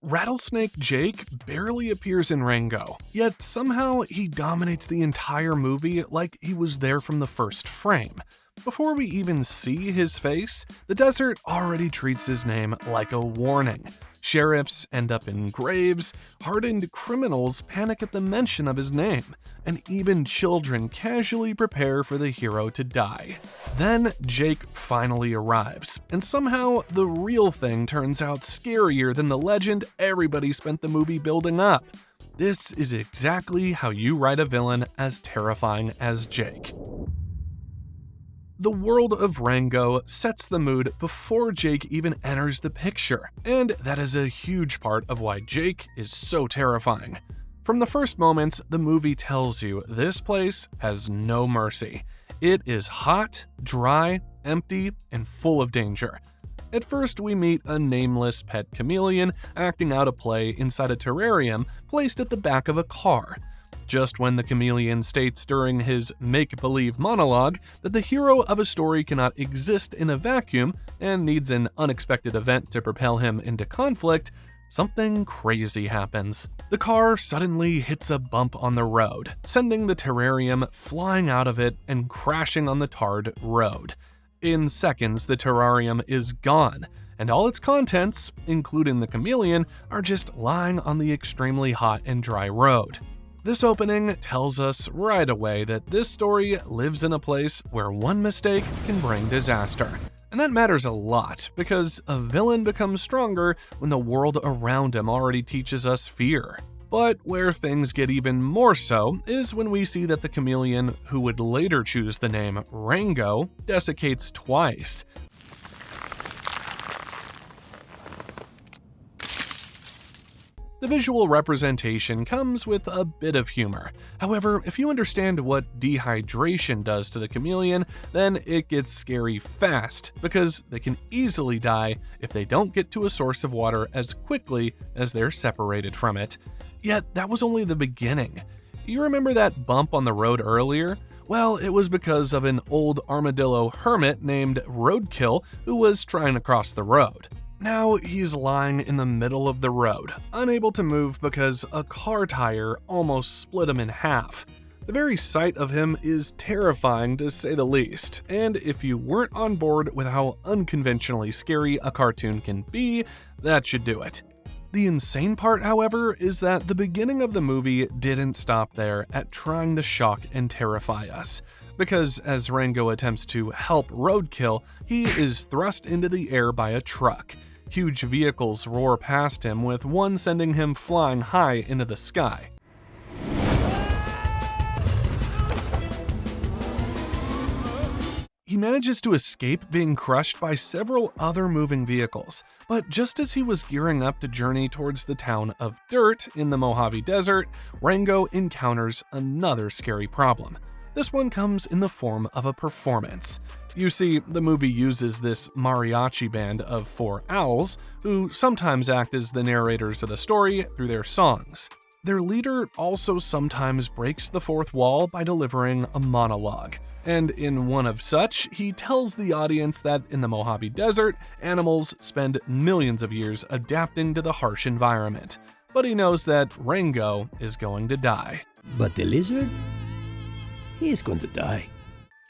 Rattlesnake Jake barely appears in Rango, yet somehow he dominates the entire movie like he was there from the first frame. Before we even see his face, the desert already treats his name like a warning. Sheriffs end up in graves, hardened criminals panic at the mention of his name, and even children casually prepare for the hero to die. Then Jake finally arrives, and somehow the real thing turns out scarier than the legend everybody spent the movie building up. This is exactly how you write a villain as terrifying as Jake. The world of Rango sets the mood before Jake even enters the picture, and that is a huge part of why Jake is so terrifying. From the first moments, the movie tells you this place has no mercy. It is hot, dry, empty, and full of danger. At first, we meet a nameless pet chameleon acting out a play inside a terrarium placed at the back of a car. Just when the chameleon states during his make-believe monologue that the hero of a story cannot exist in a vacuum and needs an unexpected event to propel him into conflict, something crazy happens. The car suddenly hits a bump on the road, sending the terrarium flying out of it and crashing on the tarred road. In seconds, the terrarium is gone, and all its contents, including the chameleon, are just lying on the extremely hot and dry road. This opening tells us right away that this story lives in a place where one mistake can bring disaster. And that matters a lot, because a villain becomes stronger when the world around him already teaches us fear. But where things get even more so is when we see that the chameleon, who would later choose the name Rango, desiccates twice. The visual representation comes with a bit of humor. However, if you understand what dehydration does to the chameleon, then it gets scary fast, because they can easily die if they don't get to a source of water as quickly as they're separated from it. Yet that was only the beginning. You remember that bump on the road earlier? Well, it was because of an old armadillo hermit named Roadkill who was trying to cross the road. Now he's lying in the middle of the road, unable to move because a car tire almost split him in half. The very sight of him is terrifying to say the least, and if you weren't on board with how unconventionally scary a cartoon can be, that should do it. The insane part, however, is that the beginning of the movie didn't stop there at trying to shock and terrify us. Because as Rango attempts to help Roadkill, he is thrust into the air by a truck. Huge vehicles roar past him, with one sending him flying high into the sky. He manages to escape being crushed by several other moving vehicles, but just as he was gearing up to journey towards the town of Dirt in the Mojave Desert, Rango encounters another scary problem. This one comes in the form of a performance. You see, the movie uses this mariachi band of 4 owls, who sometimes act as the narrators of the story through their songs. Their leader also sometimes breaks the fourth wall by delivering a monologue. And in one of such, he tells the audience that in the Mojave Desert, animals spend millions of years adapting to the harsh environment. But he knows that Rango is going to die. But the lizard? He's going to die.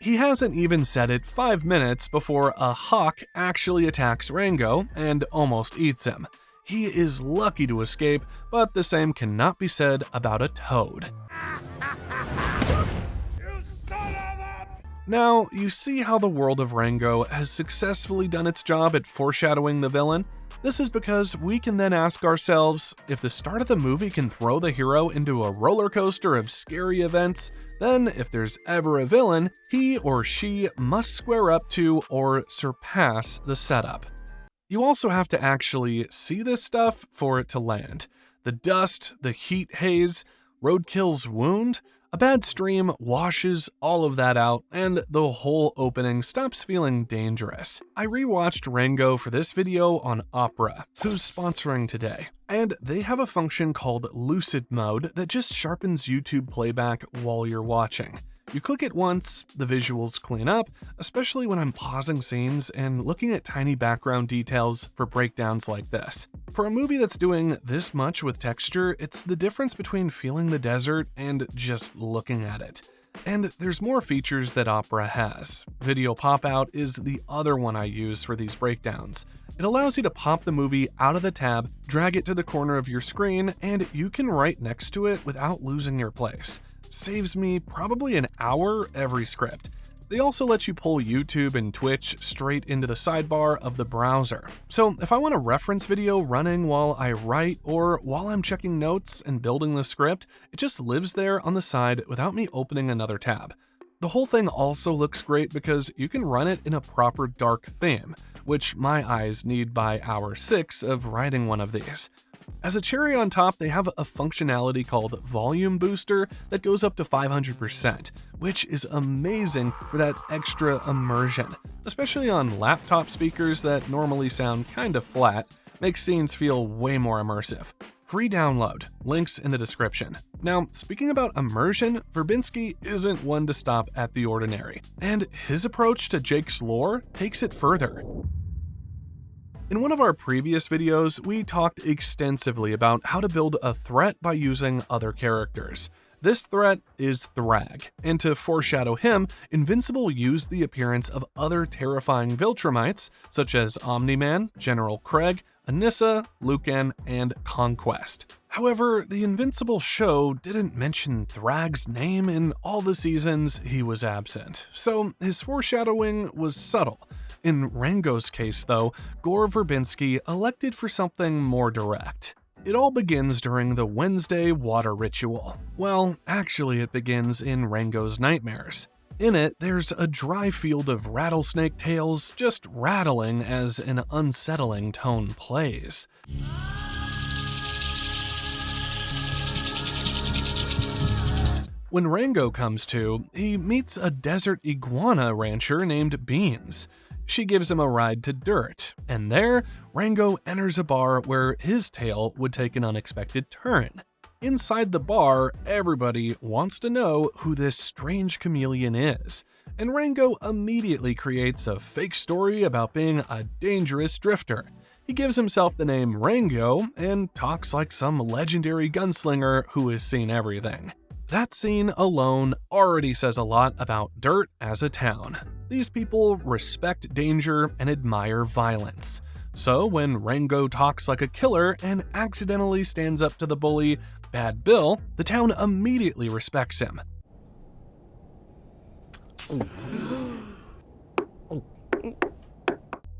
He hasn't even said it 5 minutes before a hawk actually attacks Rango and almost eats him. He is lucky to escape, but the same cannot be said about a toad. Now, you see how the world of Rango has successfully done its job at foreshadowing the villain? This is because we can then ask ourselves, if the start of the movie can throw the hero into a roller coaster of scary events, then if there's ever a villain, he or she must square up to or surpass the setup. You also have to actually see this stuff for it to land. The dust, the heat haze, Roadkill's wound, a bad stream washes all of that out, and the whole opening stops feeling dangerous. I rewatched Rango for this video on Opera, who's sponsoring today, and they have a function called Lucid Mode that just sharpens YouTube playback while you're watching. You click it once, the visuals clean up, especially when I'm pausing scenes and looking at tiny background details for breakdowns like this. For a movie that's doing this much with texture, it's the difference between feeling the desert and just looking at it. And there's more features that Opera has. Video pop-out is the other one I use for these breakdowns. It allows you to pop the movie out of the tab, drag it to the corner of your screen, and you can write next to it without losing your place. Saves me probably an hour every script. They also let you pull YouTube and Twitch straight into the sidebar of the browser. So if I want a reference video running while I write or while I'm checking notes and building the script, it just lives there on the side without me opening another tab. The whole thing also looks great because you can run it in a proper dark theme, which my eyes need by hour 6 of writing one of these. As a cherry on top, they have a functionality called Volume Booster that goes up to 500%, which is amazing for that extra immersion, especially on laptop speakers that normally sound kind of flat, makes scenes feel way more immersive. Free download, links in the description. Now, speaking about immersion, Verbinski isn't one to stop at the ordinary, and his approach to Jake's lore takes it further. In one of our previous videos, we talked extensively about how to build a threat by using other characters. This threat is Thrag, and to foreshadow him, Invincible used the appearance of other terrifying Viltrumites, such as Omni-Man, General Craig, Anissa, Lucan, and Conquest. However, the Invincible show didn't mention Thrag's name in all the seasons he was absent, so his foreshadowing was subtle. In Rango's case, though, Gore Verbinski elected for something more direct. It all begins during the Wednesday water ritual. Well, actually it begins in Rango's nightmares. In it, there's a dry field of rattlesnake tails just rattling as an unsettling tone plays. When Rango comes to, he meets a desert iguana rancher named Beans. She gives him a ride to Dirt, and there, Rango enters a bar where his tale would take an unexpected turn. Inside the bar, everybody wants to know who this strange chameleon is, and Rango immediately creates a fake story about being a dangerous drifter. He gives himself the name Rango and talks like some legendary gunslinger who has seen everything. That scene alone already says a lot about Dirt as a town. These people respect danger and admire violence. So when Rango talks like a killer and accidentally stands up to the bully Bad Bill, the town immediately respects him.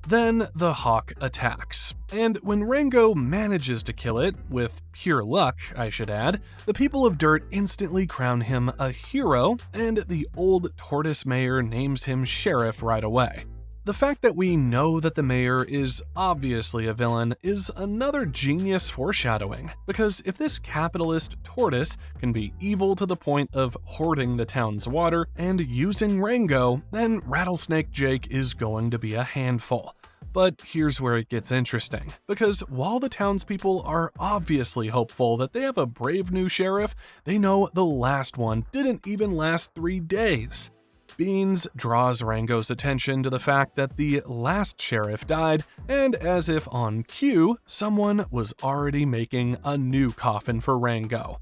Then the hawk attacks, and when Rango manages to kill it, with pure luck I should add, the people of Dirt instantly crown him a hero, and the old tortoise mayor names him sheriff right away. The fact that we know that the mayor is obviously a villain is another genius foreshadowing, because if this capitalist tortoise can be evil to the point of hoarding the town's water and using Rango, then Rattlesnake Jake is going to be a handful. But here's where it gets interesting, because while the townspeople are obviously hopeful that they have a brave new sheriff, they know the last one didn't even last 3 days. Beans draws Rango's attention to the fact that the last sheriff died, and as if on cue, someone was already making a new coffin for Rango.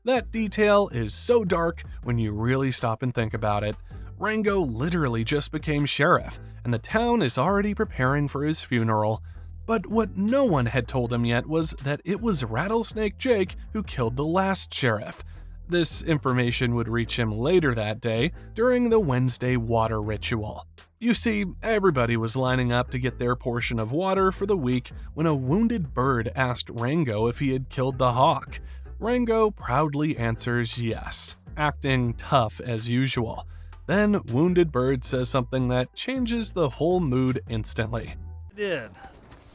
That detail is so dark when you really stop and think about it. Rango literally just became sheriff, and the town is already preparing for his funeral. But what no one had told him yet was that it was Rattlesnake Jake who killed the last sheriff. This information would reach him later that day during the Wednesday water ritual. You see, everybody was lining up to get their portion of water for the week when a wounded bird asked Rango if he had killed the hawk. Rango proudly answers yes, acting tough as usual. Then Wounded Bird says something that changes the whole mood instantly. Did.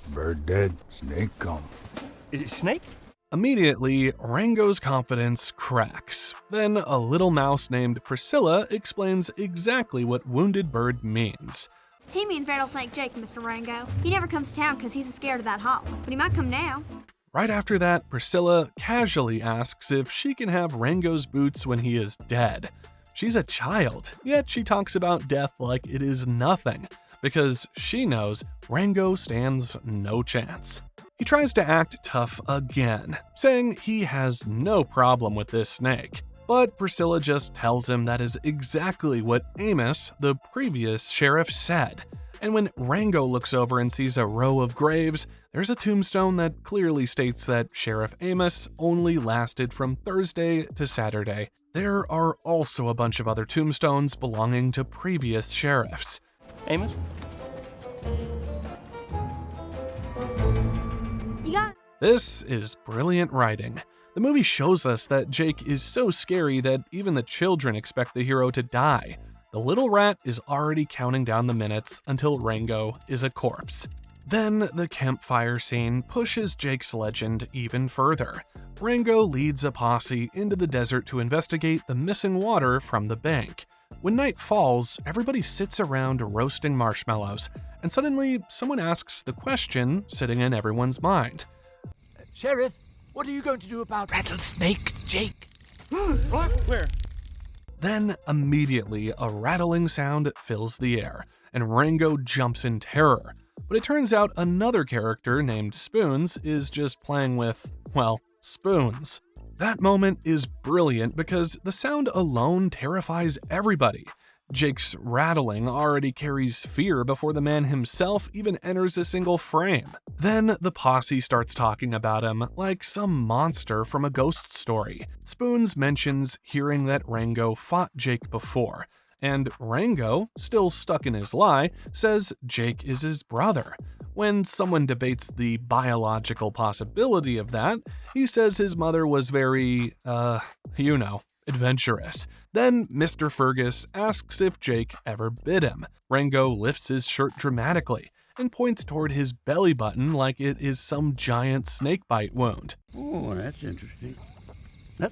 Bird dead, snake come. Is it snake? Immediately, Rango's confidence cracks. Then a little mouse named Priscilla explains exactly what Wounded Bird means. He means Rattlesnake Jake, Mr. Rango. He never comes to town because he's scared of that hawk, but he might come now. Right after that, Priscilla casually asks if she can have Rango's boots when he is dead. She's a child, yet she talks about death like it is nothing, because she knows Rango stands no chance. He tries to act tough again, saying he has no problem with this snake. But Priscilla just tells him that is exactly what Amos, the previous sheriff, said. And when Rango looks over and sees a row of graves, there's a tombstone that clearly states that Sheriff Amos only lasted from Thursday to Saturday. There are also a bunch of other tombstones belonging to previous sheriffs. Amos? This is brilliant writing. The movie shows us that Jake is so scary that even the children expect the hero to die. The little rat is already counting down the minutes until Rango is a corpse. Then the campfire scene pushes Jake's legend even further. Rango leads a posse into the desert to investigate the missing water from the bank. When night falls, everybody sits around roasting marshmallows, and suddenly someone asks the question sitting in everyone's mind. Sheriff, what are you going to do about Rattlesnake Jake? What? Where? Then, immediately, a rattling sound fills the air, and Rango jumps in terror. But it turns out another character named Spoons is just playing with, well, spoons. That moment is brilliant because the sound alone terrifies everybody. Jake's rattling already carries fear before the man himself even enters a single frame. Then the posse starts talking about him like some monster from a ghost story. Spoons mentions hearing that Rango fought Jake before, and Rango, still stuck in his lie, says Jake is his brother. When someone debates the biological possibility of that, he says his mother was very, adventurous. Then Mr. Fergus asks if Jake ever bit him. Rango lifts his shirt dramatically and points toward his belly button like it is some giant snakebite wound. Oh, that's interesting.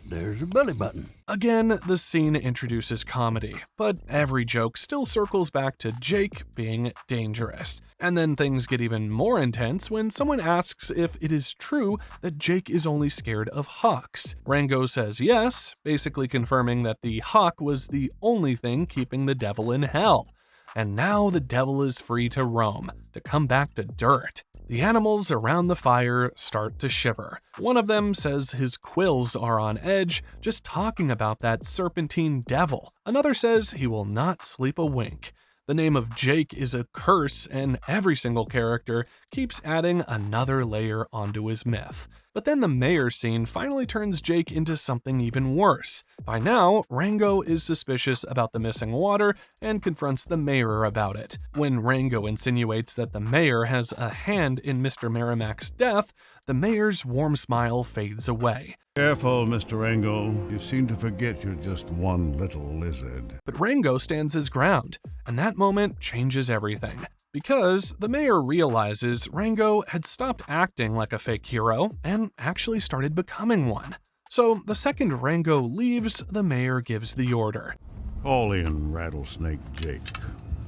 There's a belly button. Again, the scene introduces comedy, but every joke still circles back to Jake being dangerous. And then things get even more intense when someone asks if it is true that Jake is only scared of hawks. Rango says yes, basically confirming that the hawk was the only thing keeping the devil in hell. And now the devil is free to roam, to come back to dirt. The animals around the fire start to shiver. One of them says his quills are on edge just talking about that serpentine devil. Another says he will not sleep a wink. The name of Jake is a curse, and every single character keeps adding another layer onto his myth. But then the mayor scene finally turns Jake into something even worse. By now, Rango is suspicious about the missing water and confronts the mayor about it. When Rango insinuates that the mayor has a hand in Mr. Merrimack's death, the mayor's warm smile fades away. Careful, Mr. Rango. You seem to forget you're just one little lizard. But Rango stands his ground, and that moment changes everything. Because the mayor realizes Rango had stopped acting like a fake hero and actually started becoming one. So the second Rango leaves, the mayor gives the order. Call in Rattlesnake Jake.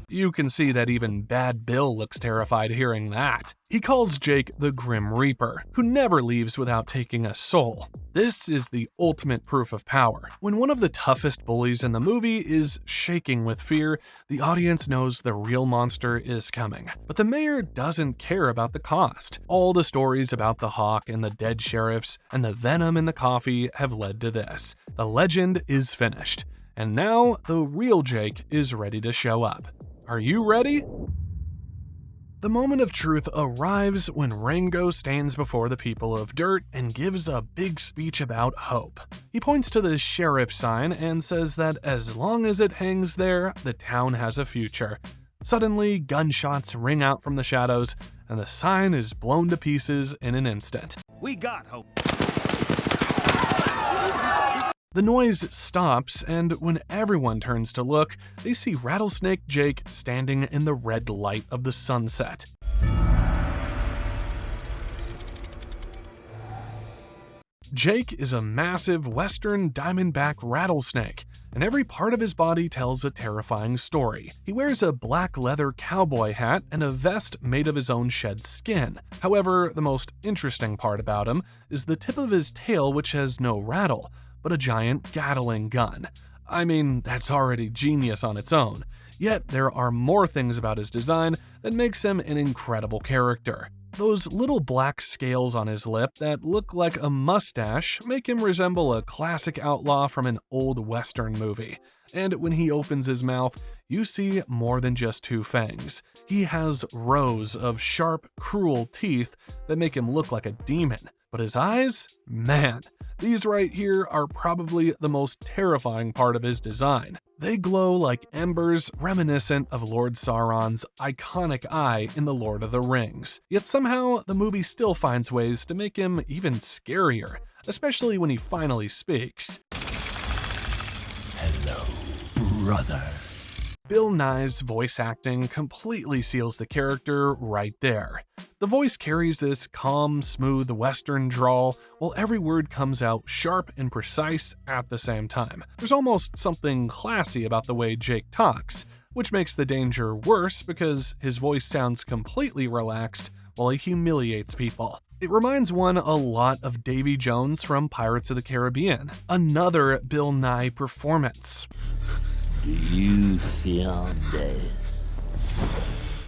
You can see that even Bad Bill looks terrified hearing that. He calls Jake the Grim Reaper, who never leaves without taking a soul. This is the ultimate proof of power. When one of the toughest bullies in the movie is shaking with fear, the audience knows the real monster is coming. But the mayor doesn't care about the cost. All the stories about the hawk and the dead sheriffs and the venom in the coffee have led to this. The legend is finished. And now the real Jake is ready to show up. Are you ready? The moment of truth arrives when Rango stands before the people of Dirt and gives a big speech about hope. He points to the sheriff sign and says that as long as it hangs there, the town has a future. Suddenly, gunshots ring out from the shadows, and the sign is blown to pieces in an instant. We got hope. The noise stops, and when everyone turns to look, they see Rattlesnake Jake standing in the red light of the sunset. Jake is a massive western diamondback rattlesnake, and every part of his body tells a terrifying story. He wears a black leather cowboy hat and a vest made of his own shed skin. However, the most interesting part about him is the tip of his tail, which has no rattle, but a giant Gatling gun. I mean, that's already genius on its own. Yet there are more things about his design that makes him an incredible character. Those little black scales on his lip that look like a mustache make him resemble a classic outlaw from an old Western movie. And when he opens his mouth, you see more than just two fangs. He has rows of sharp, cruel teeth that make him look like a demon. But his eyes? Man, these right here are probably the most terrifying part of his design. They glow like embers reminiscent of Lord Sauron's iconic eye in The Lord of the Rings. Yet somehow, the movie still finds ways to make him even scarier, especially when he finally speaks. Hello, brother. Bill Nye's voice acting completely seals the character right there. The voice carries this calm, smooth Western drawl, while every word comes out sharp and precise at the same time. There's almost something classy about the way Jake talks, which makes the danger worse because his voice sounds completely relaxed while he humiliates people. It reminds one a lot of Davy Jones from Pirates of the Caribbean, another Bill Nye performance. Do you feel this?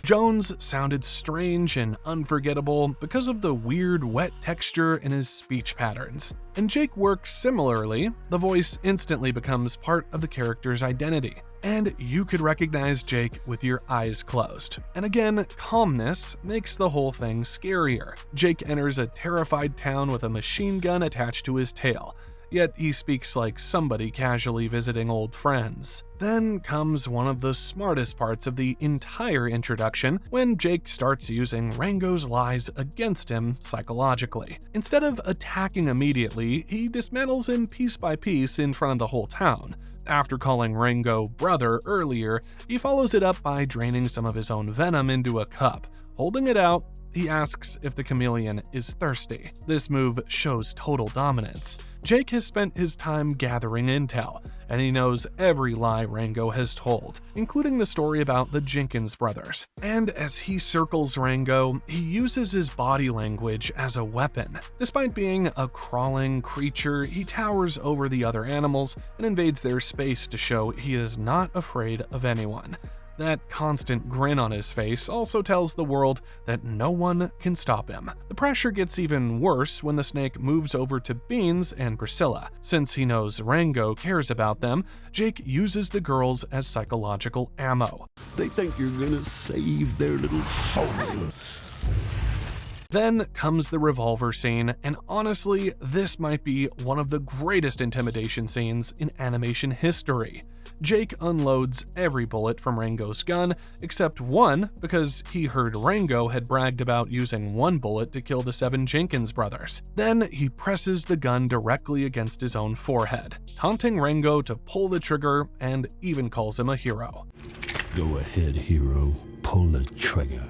Jones sounded strange and unforgettable because of the weird wet texture in his speech patterns. And Jake works similarly. The voice instantly becomes part of the character's identity. And you could recognize Jake with your eyes closed. And again, calmness makes the whole thing scarier. Jake enters a terrified town with a machine gun attached to his tail. Yet he speaks like somebody casually visiting old friends. Then comes one of the smartest parts of the entire introduction, when Jake starts using Rango's lies against him psychologically. Instead of attacking immediately, he dismantles him piece by piece in front of the whole town. After calling Rango brother earlier, he follows it up by draining some of his own venom into a cup. Holding it out, he asks if the chameleon is thirsty. This move shows total dominance. Jake has spent his time gathering intel, and he knows every lie Rango has told, including the story about the Jenkins brothers. And as he circles Rango, he uses his body language as a weapon. Despite being a crawling creature, he towers over the other animals and invades their space to show he is not afraid of anyone. That constant grin on his face also tells the world that no one can stop him. The pressure gets even worse when the snake moves over to Beans and Priscilla. Since he knows Rango cares about them, Jake uses the girls as psychological ammo. They think you're gonna save their little souls. Then comes the revolver scene, and honestly, this might be one of the greatest intimidation scenes in animation history. Jake unloads every bullet from Rango's gun, except one because he heard Rango had bragged about using one bullet to kill the 7 Jenkins brothers. Then he presses the gun directly against his own forehead, taunting Rango to pull the trigger and even calls him a hero. Go ahead, hero. Pull the trigger.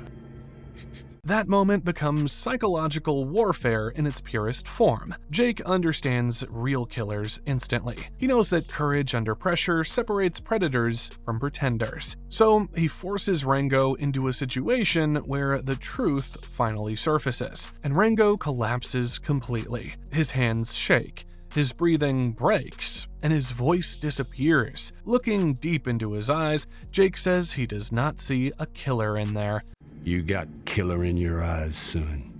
That moment becomes psychological warfare in its purest form. Jake understands real killers instantly. He knows that courage under pressure separates predators from pretenders. So he forces Rango into a situation where the truth finally surfaces, and Rango collapses completely. His hands shake. His breathing breaks, and his voice disappears. Looking deep into his eyes, Jake says he does not see a killer in there. You got killer in your eyes, son.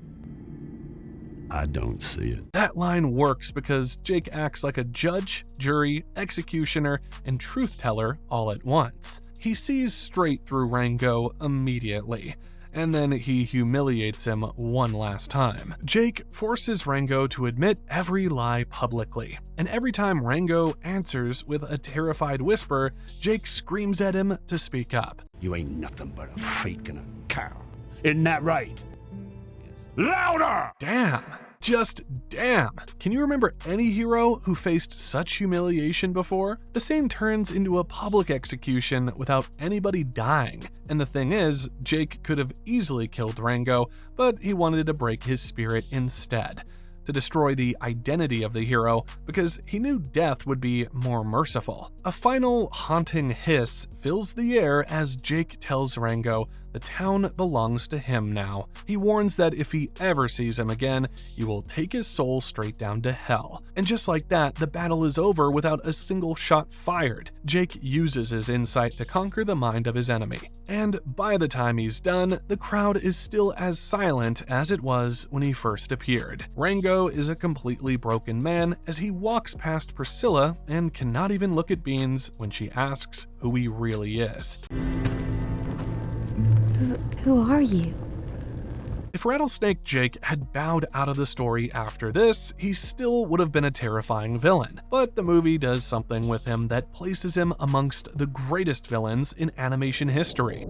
I don't see it. That line works because Jake acts like a judge, jury, executioner, and truth teller all at once. He sees straight through Rango immediately, and then he humiliates him one last time. Jake forces Rango to admit every lie publicly, and every time Rango answers with a terrified whisper, Jake screams at him to speak up. You ain't nothing but a fake and a cow. Isn't that right? Louder! Damn. Just damn. Can you remember any hero who faced such humiliation before? The scene turns into a public execution without anybody dying. And the thing is, Jake could have easily killed Rango, but he wanted to break his spirit instead. to destroy the identity of the hero because he knew death would be more merciful. A final haunting hiss fills the air as Jake tells Rango the town belongs to him now. He warns that if he ever sees him again, he will take his soul straight down to hell. And just like that, the battle is over without a single shot fired. Jake uses his insight to conquer the mind of his enemy. And by the time he's done, the crowd is still as silent as it was when he first appeared. Rango is a completely broken man as he walks past Priscilla and cannot even look at Beans when she asks who he really is. Who are you? If Rattlesnake Jake had bowed out of the story after this, he still would have been a terrifying villain. But the movie does something with him that places him amongst the greatest villains in animation history.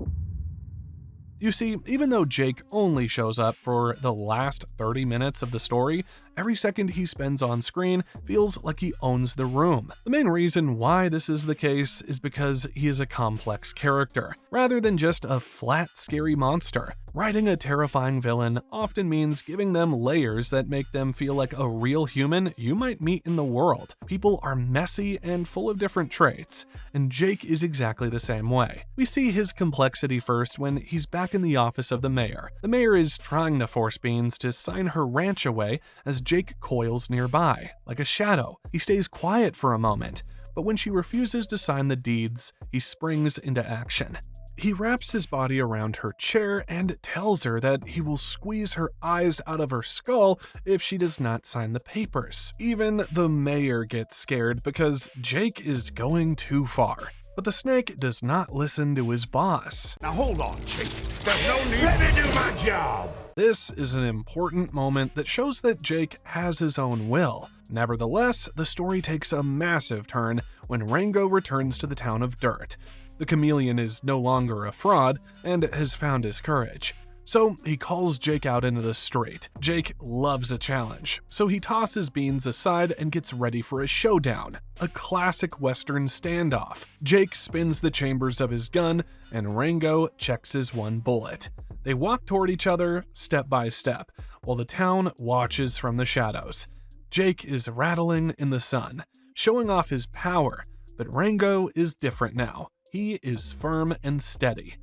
You see, even though Jake only shows up for the last 30 minutes of the story, every second he spends on screen feels like he owns the room. The main reason why this is the case is because he is a complex character, rather than just a flat, scary monster. Writing a terrifying villain often means giving them layers that make them feel like a real human you might meet in the world. People are messy and full of different traits, and Jake is exactly the same way. We see his complexity first when he's back in the office of the mayor. The mayor is trying to force Beans to sign her ranch away as Jake coils nearby, like a shadow. He stays quiet for a moment, but when she refuses to sign the deeds, he springs into action. He wraps his body around her chair and tells her that he will squeeze her eyes out of her skull if she does not sign the papers. Even the mayor gets scared because Jake is going too far. But the snake does not listen to his boss. Now hold on, Jake. There's no need. Let me do my job. This is an important moment that shows that Jake has his own will. Nevertheless, the story takes a massive turn when Rango returns to the town of Dirt. The chameleon is no longer a fraud and has found his courage. So he calls Jake out into the street. Jake loves a challenge, so he tosses Beans aside and gets ready for a showdown. A classic Western standoff. Jake spins the chambers of his gun, and Rango checks his one bullet. They walk toward each other, step by step, while the town watches from the shadows. Jake is rattling in the sun, showing off his power, but Rango is different now. He is firm and steady.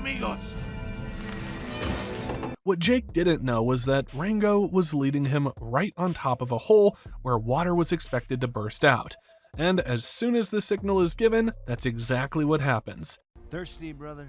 Amigos. What Jake didn't know was that Rango was leading him right on top of a hole where water was expected to burst out. And as soon as the signal is given, that's exactly what happens. Thirsty, brother?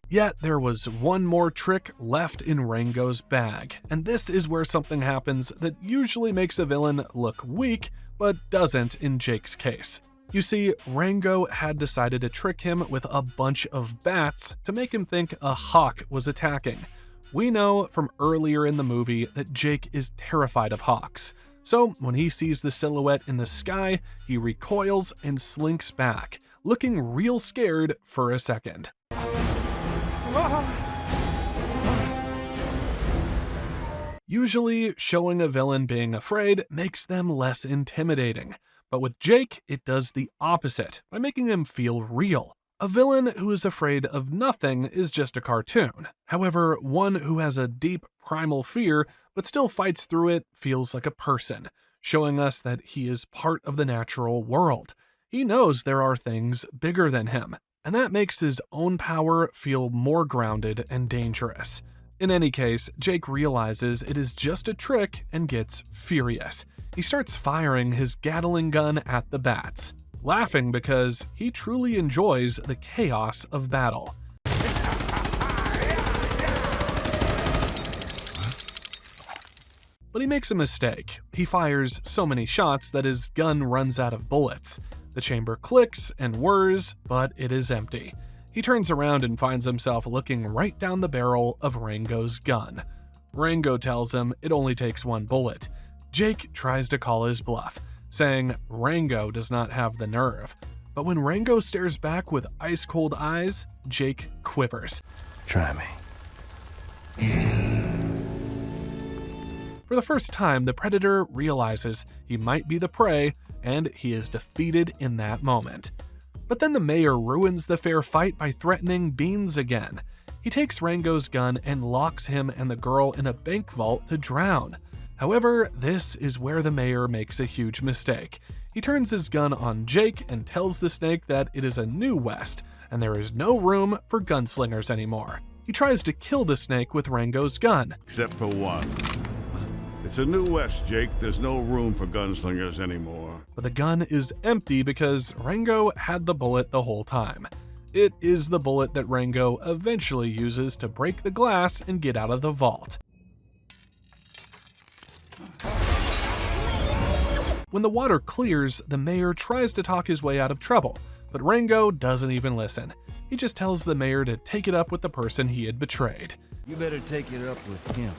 Yet there was one more trick left in Rango's bag, and this is where something happens that usually makes a villain look weak, but doesn't in Jake's case. You see, Rango had decided to trick him with a bunch of bats to make him think a hawk was attacking. We know from earlier in the movie that Jake is terrified of hawks. So when he sees the silhouette in the sky, he recoils and slinks back, looking real scared for a second. Usually, showing a villain being afraid makes them less intimidating. But with Jake, it does the opposite by making him feel real. A villain who is afraid of nothing is just a cartoon. However, one who has a deep primal fear but still fights through it feels like a person, showing us that he is part of the natural world. He knows there are things bigger than him, and that makes his own power feel more grounded and dangerous. In any case, Jake realizes it is just a trick and gets furious. He starts firing his Gatling gun at the bats, laughing because he truly enjoys the chaos of battle. But he makes a mistake. He fires so many shots that his gun runs out of bullets. The chamber clicks and whirs, but it is empty. He turns around and finds himself looking right down the barrel of Rango's gun. Rango tells him it only takes one bullet. Jake tries to call his bluff, saying Rango does not have the nerve. But when Rango stares back with ice-cold eyes, Jake quivers. Try me. For the first time, the predator realizes he might be the prey, and he is defeated in that moment. But then the mayor ruins the fair fight by threatening Beans again. He takes Rango's gun and locks him and the girl in a bank vault to drown. However, this is where the mayor makes a huge mistake. He turns his gun on Jake and tells the snake that it is a new West, and there is no room for gunslingers anymore. He tries to kill the snake with Rango's gun. Except for one. It's a new West, Jake. There's no room for gunslingers anymore. But the gun is empty because Rango had the bullet the whole time. It is the bullet that Rango eventually uses to break the glass and get out of the vault. When the water clears, the mayor tries to talk his way out of trouble, but Rango doesn't even listen. He just tells the mayor to take it up with the person he had betrayed. You better take it up with him.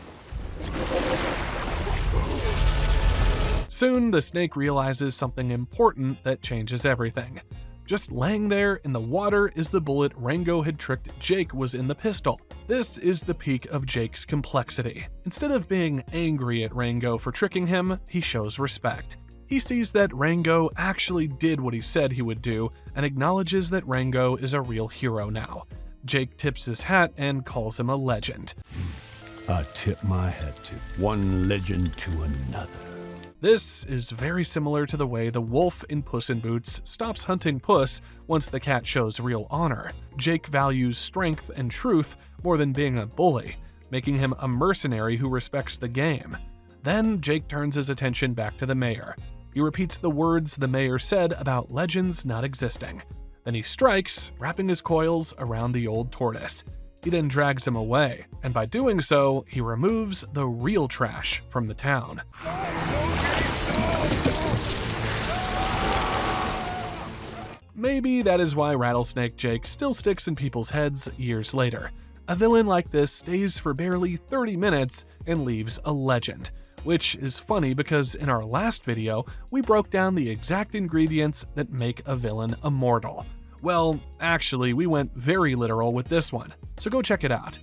Soon, the snake realizes something important that changes everything. Just laying there in the water is the bullet Rango had tricked Jake was in the pistol. This is the peak of Jake's complexity. Instead of being angry at Rango for tricking him, he shows respect. He sees that Rango actually did what he said he would do and acknowledges that Rango is a real hero now. Jake tips his hat and calls him a legend. I tip my hat to one legend to another. This is very similar to the way the wolf in Puss in Boots stops hunting Puss once the cat shows real honor. Jake values strength and truth more than being a bully, making him a mercenary who respects the game. Then Jake turns his attention back to the mayor. He repeats the words the mayor said about legends not existing. Then he strikes, wrapping his coils around the old tortoise. He then drags him away, and by doing so, he removes the real trash from the town. Maybe that is why Rattlesnake Jake still sticks in people's heads years later. A villain like this stays for barely 30 minutes and leaves a legend. Which is funny because in our last video, we broke down the exact ingredients that make a villain immortal. Well, actually, we went very literal with this one, so go check it out.